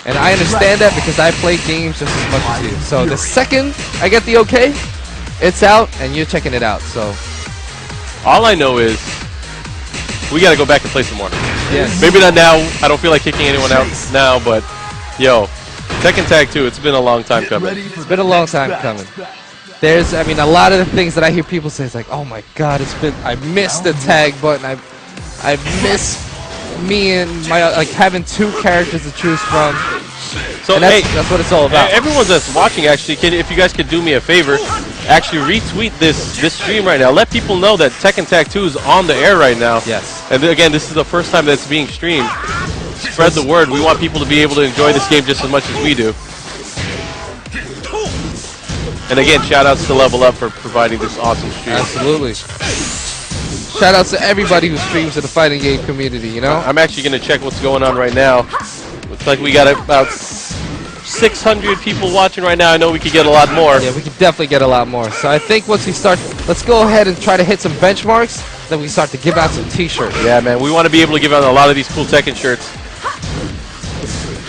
And I understand that because I play games just as much as you. So the second I get the okay, it's out and you're checking it out. So all I know is we got to go back and play some more. Yes. Maybe not now. I don't feel like kicking anyone out now, but yo, Tekken Tag 2, it's been a long time coming. It's been a long time coming. There's, I mean, a lot of the things that I hear people say is like, oh my god, it's been, I miss the tag button. I miss me and my, like, having two characters to choose from. So and that's what it's all about. Everyone that's watching, actually, if you guys could do me a favor, actually retweet this stream right now. Let people know that Tekken Tag 2 is on the air right now. Yes. And again, this is the first time that it's being streamed. Spread the word. We want people to be able to enjoy this game just as much as we do. And again, shout outs to Level Up for providing this awesome stream. Absolutely. Shout outs to everybody who streams in the fighting game community, you know? I'm actually going to check what's going on right now. Looks like we got about 600 people watching right now. I know we could get a lot more. Yeah, we could definitely get a lot more. So I think once we start, let's go ahead and try to hit some benchmarks, then we start to give out some t-shirts. Yeah, man, we want to be able to give out a lot of these cool Tekken shirts.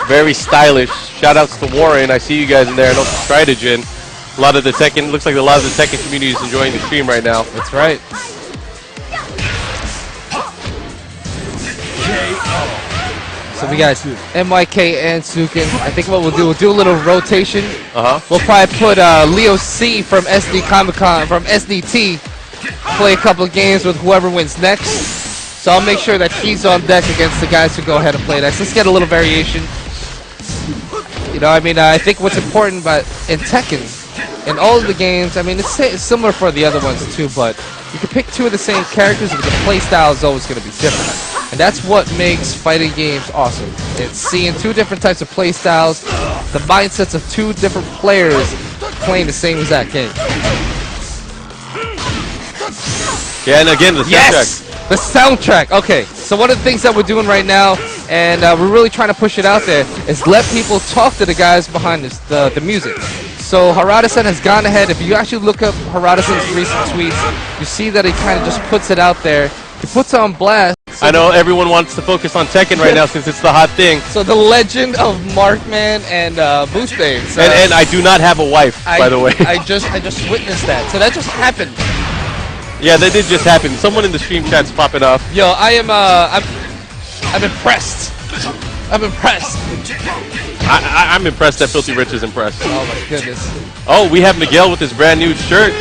Very stylish. Shout outs to Warren. I see you guys in there. And also Stritogen. A lot of the Tekken, looks like a lot of the Tekken community is enjoying the stream right now. That's right. So we got MYK and Suiken. I think what we'll do a little rotation. We'll probably put Leo C from SD Comic-Con, from SDT, play a couple of games with whoever wins next. So I'll make sure that he's on deck against the guys who go ahead and play next. Let's get a little variation. You know, I mean, I think what's important, but in Tekken, in all of the games, I mean, it's similar for the other ones too, but you can pick two of the same characters, but the play style is always going to be different. And that's what makes fighting games awesome. It's seeing two different types of play styles, the mindsets of two different players playing the same exact game. Yeah, and again, the soundtrack. The soundtrack. Okay, so one of the things that we're doing right now, and we're really trying to push it out there, is let people talk to the guys behind this, the music. So Harada-san has gone ahead. If you actually look up Harada-san's recent tweets, you see that he kind of just puts it out there. He puts it on blast. So I know everyone wants to focus on Tekken right now since it's the hot thing. So the legend of MarkMan and Boostbane. So and I do not have a wife, by the way. I just witnessed that. So that just happened. Yeah, that did just happen. Someone in the stream chat's popping off. Yo, I am I'm impressed. I'm impressed. I'm impressed that Filthierich is impressed. Oh my goodness. Oh, we have Miguel with his brand new shirt.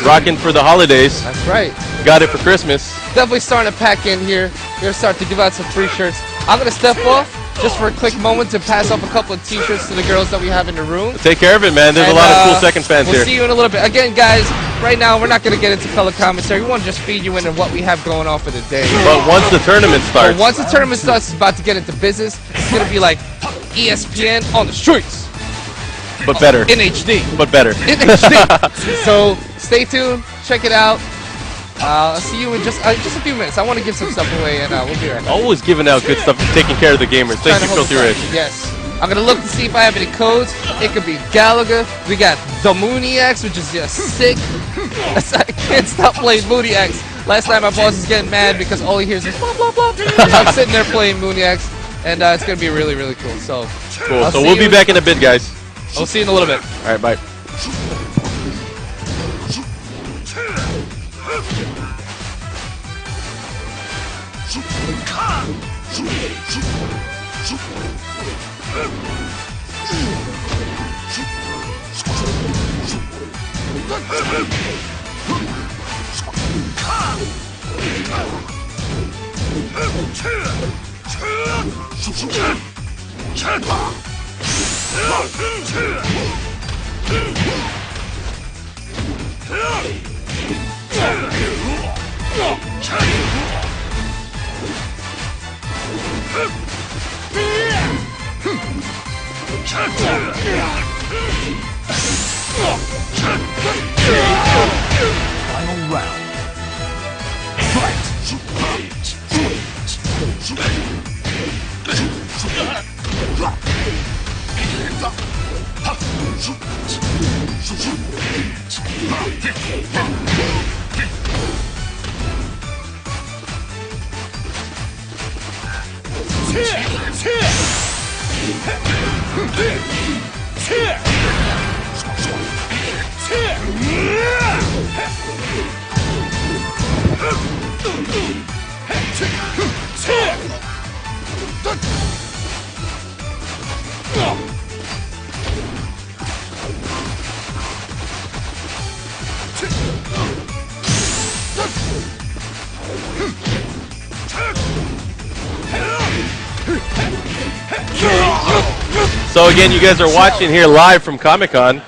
Rocking for the holidays. That's right. Got it for Christmas. Definitely starting to pack in here. We're going to start to give out some free shirts. I'm going to step off just for a quick moment to pass off a couple of t-shirts to the girls that we have in the room. Take care of it, man. There's a lot of cool Tekken fans here. We'll see you in a little bit. Again, guys, right now we're not going to get into color commentary. We want to just feed you into what we have going on for the day. But once the tournament starts. But once the tournament starts, it's about to get into business. It's going to be like ESPN on the streets. But better. In HD. But better. In HD. So stay tuned. Check it out. I'll see you in just a few minutes. I want to give some stuff away, and we'll be right back. Always giving out good stuff, taking care of the gamers. Thank you, Filthierich. Yes. I'm going to look to see if I have any codes. It could be Gallagher. We got the Mooniacs, which is just sick. I can't stop playing Mooniacs. Last night my boss is getting mad because all he hears is blah, blah, blah. I'm sitting there playing Mooniacs, and it's going to be really, really cool. So, cool. So we'll be back in a bit, guys. I'll see you in a little bit. All right, bye. Final round. Fight! So again, you guys are watching here live from Comic-Con.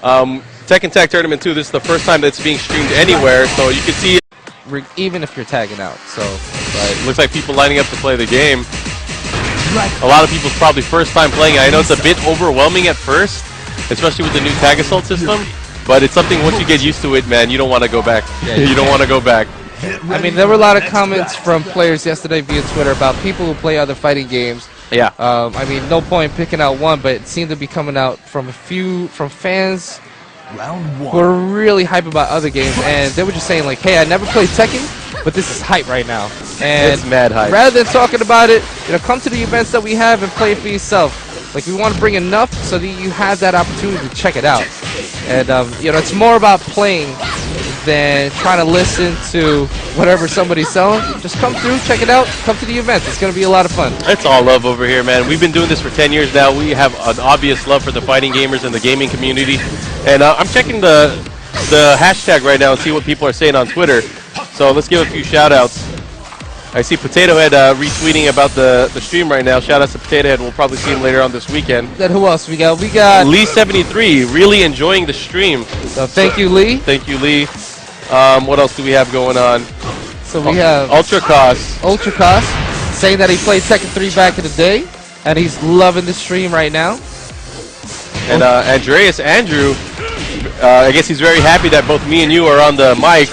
Tekken Tag Tournament 2, this is the first time that's being streamed anywhere, so you can see it. Even if you're tagging out, so. Right, looks like people lining up to play the game. A lot of people's probably first time playing it. I know it's a bit overwhelming at first, especially with the new tag assault system, but it's something once you get used to it, man, you don't want to go back. Yeah, you don't want to go back. I mean, there were a lot of comments from players yesterday via Twitter about people who play other fighting games. Yeah. I mean, no point picking out one, but it seemed to be coming out from from fans who are really hype about other games, and they were just saying like, hey, I never played Tekken, but this is hype right now. And it's mad hype. Rather than talking about it, come to the events that we have and play it for yourself. Like, we want to bring enough so that you have that opportunity to check it out. And, it's more about playing than trying to listen to whatever somebody's selling. Just come through, check it out, come to the events. It's going to be a lot of fun. It's all love over here, man. We've been doing this for 10 years now. We have an obvious love for the fighting gamers and the gaming community. And I'm checking the hashtag right now and see what people are saying on Twitter. So let's give a few shout-outs. I see Potato Head retweeting about the stream right now. Shout-outs to Potato Head. We'll probably see him later on this weekend. Then who else we got? We got Lee73, really enjoying the stream. So thank you, Lee. Thank you, Lee. What else do we have going on? So we have Ultra Cost saying that he played Tekken 3 back in the day, and he's loving the stream right now. And Andrew, I guess he's very happy that both me and you are on the mic.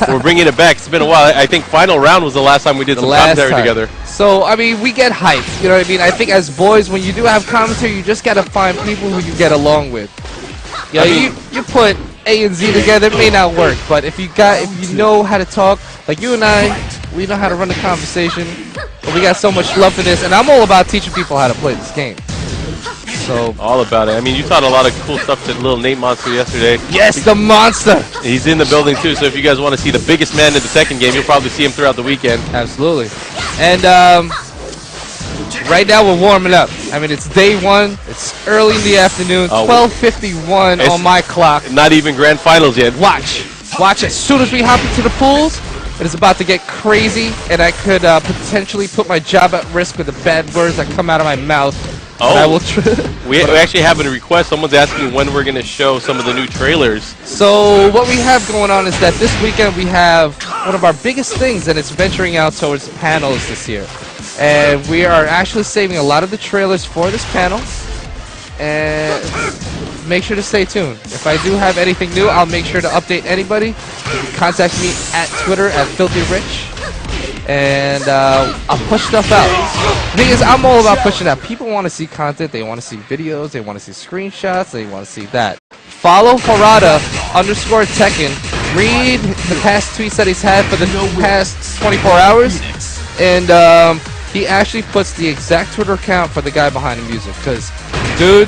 We're bringing it back. It's been a while. I think Final Round was the last time we did some commentary together. So, I mean, we get hyped. You know what I mean? I think as boys, when you do have commentary, you just got to find people who you get along with. You put A and Z together, it may not work, but if you know how to talk, like you and I, we know how to run the conversation, but we got so much love for this, and I'm all about teaching people how to play this game. So all about it. I mean, you taught a lot of cool stuff to little Nate Monster yesterday. Yes, the monster! He's in the building too, so if you guys want to see the biggest man in the Tekken game, you'll probably see him throughout the weekend. Absolutely. And right now we're warming up. I mean, it's day one. It's early in the afternoon. 12:51 on my clock. Not even grand finals yet. Watch. As soon as we hop into the pools, it is about to get crazy, and I could potentially put my job at risk with the bad words that come out of my mouth. Oh, I will we actually have a request. Someone's asking when we're going to show some of the new trailers. So what we have going on is that this weekend we have one of our biggest things, and it's venturing out towards panels this year. And we are actually saving a lot of the trailers for this panel. And make sure to stay tuned. If I do have anything new, I'll make sure to update anybody. You can contact me at Twitter at Filthierich. And I'll push stuff out. The thing is, I'm all about pushing out. People want to see content. They want to see videos. They want to see screenshots. They want to see that. Follow Harada_Tekken. Read the past tweets that he's had for the past 24 hours. And he actually puts the exact Twitter account for the guy behind the music. Because, dude,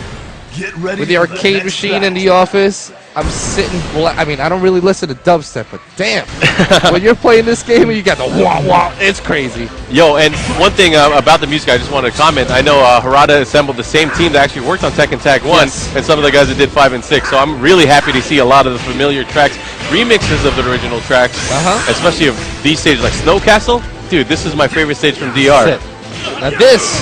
with the arcade machine in the office, I'm sitting, I mean, I don't really listen to dubstep, but damn, when you're playing this game and you got the wah-wah, it's crazy. Yo, and one thing about the music I just wanted to comment, I know Harada assembled the same team that actually worked on Tekken Tag 1, and some of the guys that did 5 and 6, so I'm really happy to see a lot of the familiar tracks, remixes of the original tracks, especially of these stages like Snow Castle. Dude, this is my favorite stage from DR. Now this,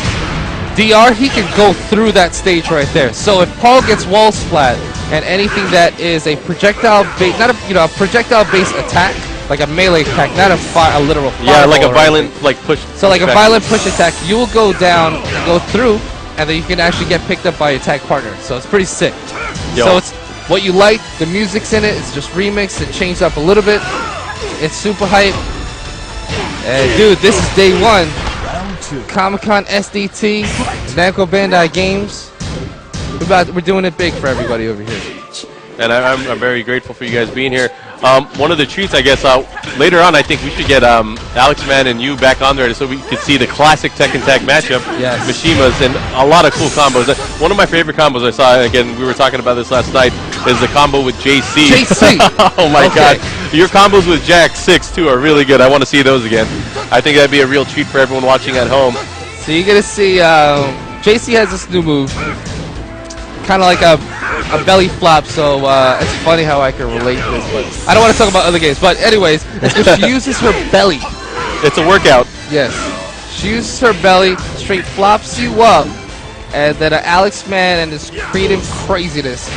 DR, he can go through that stage right there. So if Paul gets wall splat and anything that is a projectile base, not a projectile based attack, like a melee attack, not a literal yeah, like a violent push. So like a violent push attack, you will go down, go through, and then you can actually get picked up by your attack partner. So it's pretty sick. Yo. So it's what you like. The music's in it. It's just remixed. It changed up a little bit. It's super hype. And dude, this is day one. Comic-Con SDT, Namco Bandai Games. We're doing it big for everybody over here. And I'm very grateful for you guys being here. One of the treats, I guess, later on, I think we should get MarkMan and you back on there so we can see the classic Tekken Tag matchup. Yes. Mishimas and a lot of cool combos. One of my favorite combos I saw, again, we were talking about this last night, is the combo with JC. JC! Oh my god. Your combos with Jack 6 too are really good. I want to see those again. I think that'd be a real treat for everyone watching at home. So you're going to see JC has this new move. Kind of like a belly flop, so it's funny how I can relate this, but I don't want to talk about other games. But anyways, she uses her belly. It's a workout. Yes. She uses her belly, straight flops you up, and then MarkMan and his creative craziness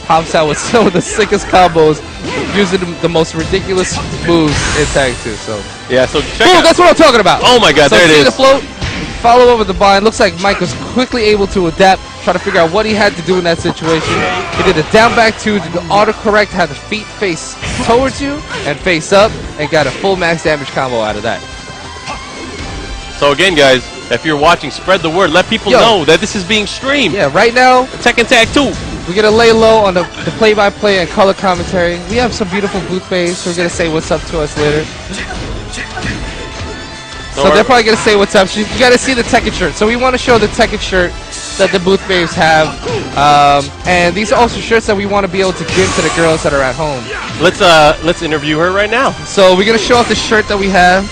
pops out with some of the sickest combos, using the most ridiculous moves in Tag 2. So yeah, so check boom, out. that's what I'm talking about. Oh my god, so there it is. See the float? Follow over the bind. Looks like Mike was quickly able to adapt, try to figure out what he had to do in that situation. He did a down back 2, did the autocorrect, had the feet face towards you and face up, and got a full max damage combo out of that. So again, guys, if you're watching, spread the word. Let people know that this is being streamed. Yeah, right now, Tekken Tag 2. we're going to lay low on the play-by-play and color commentary. We have some beautiful booth babes who are going to say what's up to us later. So they're probably going to say what's up. You got to see the Tekken shirt. So we want to show the Tekken shirt that the booth babes have. And these are also shirts that we want to be able to give to the girls that are at home. Let's interview her right now. So we're going to show off the shirt that we have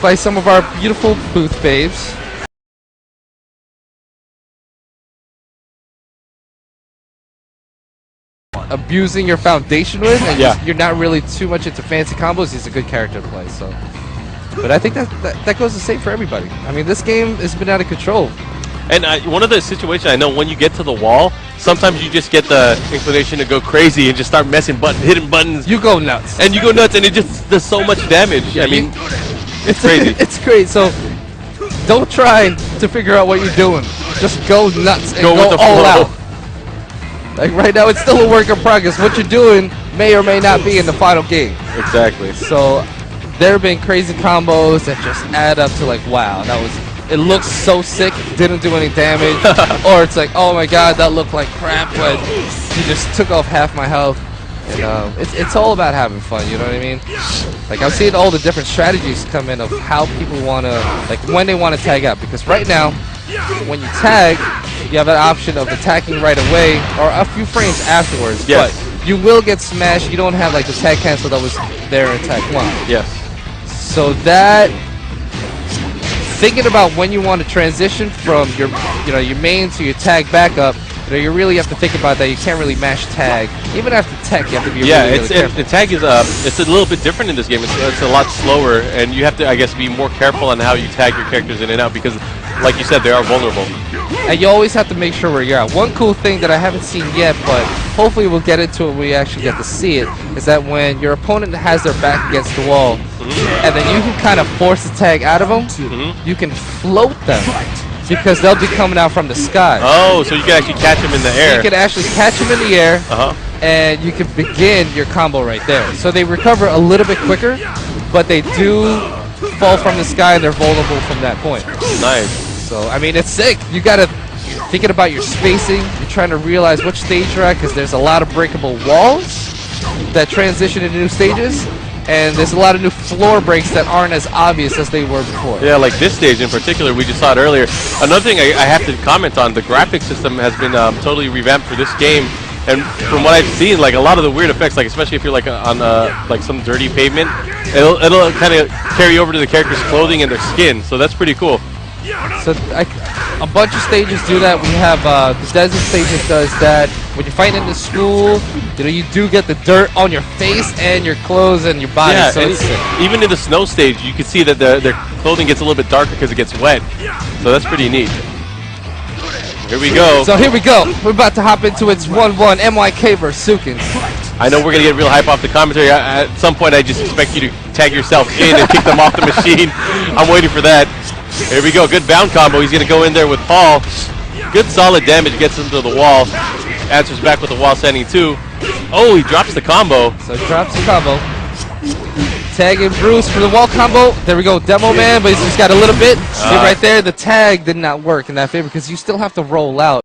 by some of our beautiful booth babes. Abusing your foundation with, and you're not really too much into fancy combos. He's a good character to play. So, but I think that goes the same for everybody. I mean, this game has been out of control. And one of the situations I know, when you get to the wall, sometimes you just get the inclination to go crazy and just start hitting buttons. You go nuts. And you go nuts, and it just does so much damage. I mean, it's crazy. It's great. So don't try to figure out what you're doing. Just go nuts and go all out. Like right now, it's still a work in progress. What you're doing may or may not be in the final game. Exactly. So there have been crazy combos that just add up to like, wow, it looks so sick, didn't do any damage. Or it's like, oh my god, that looked like crap, but you just took off half my health. And it's all about having fun, you know what I mean? Like, I'm seeing all the different strategies come in of how people want to, like, when they want to tag out. Because right now, when you tag, you have an option of attacking right away or a few frames afterwards. Yes. But you will get smashed. You don't have, like, the tag cancel that was there in tag 1. Yes. So that, thinking about when you want to transition from your main to your tag backup, you really have to think about that. You can't really mash tag. Even after tech, you have to be really careful. The tag is it's a little bit different in this game. It's a lot slower, and you have to, I guess, be more careful on how you tag your characters in and out because, like you said, they are vulnerable. And you always have to make sure where you're at. One cool thing that I haven't seen yet, but hopefully we'll get into it when we actually get to see it, is that when your opponent has their back against the wall, and then you can kind of force the tag out of them, you can float them. Because they'll be coming out from the sky. Oh, so you can actually catch them in the air. So you can actually catch them in the air, and you can begin your combo right there. So they recover a little bit quicker, but they do fall from the sky and they're vulnerable from that point. Nice. So, I mean, it's sick. You gotta, thinking about your spacing, you're trying to realize which stage you're at, because there's a lot of breakable walls that transition into new stages. And there's a lot of new floor breaks that aren't as obvious as they were before. Yeah, like this stage in particular, we just saw it earlier. Another thing I have to comment on, the graphics system has been totally revamped for this game. And from what I've seen, like a lot of the weird effects, like especially if you're like on like some dirty pavement, it'll kind of carry over to the character's clothing and their skin. So that's pretty cool. So a bunch of stages do that. We have the desert stages does that. When you're fighting in the school, you do get the dirt on your face and your clothes and your body. Yeah, so and even in the snow stage, you can see that their clothing gets a little bit darker because it gets wet. So that's pretty neat. Here we go. So here we go. We're about to hop into its 1-1 MYK versus Suiken. I know we're going to get real hype off the commentary. At some point, I just expect you to tag yourself in and kick them off the machine. I'm waiting for that. Here we go. Good bound combo. He's going to go in there with Paul. Good solid damage. Gets him to the wall. Answers back with the wall standing 2. Oh, he drops the combo. So he drops the combo. Tagging Bruce for the wall combo. There we go. Demo Man, but he's just got a little bit. See right there, the tag did not work in that favor because you still have to roll out.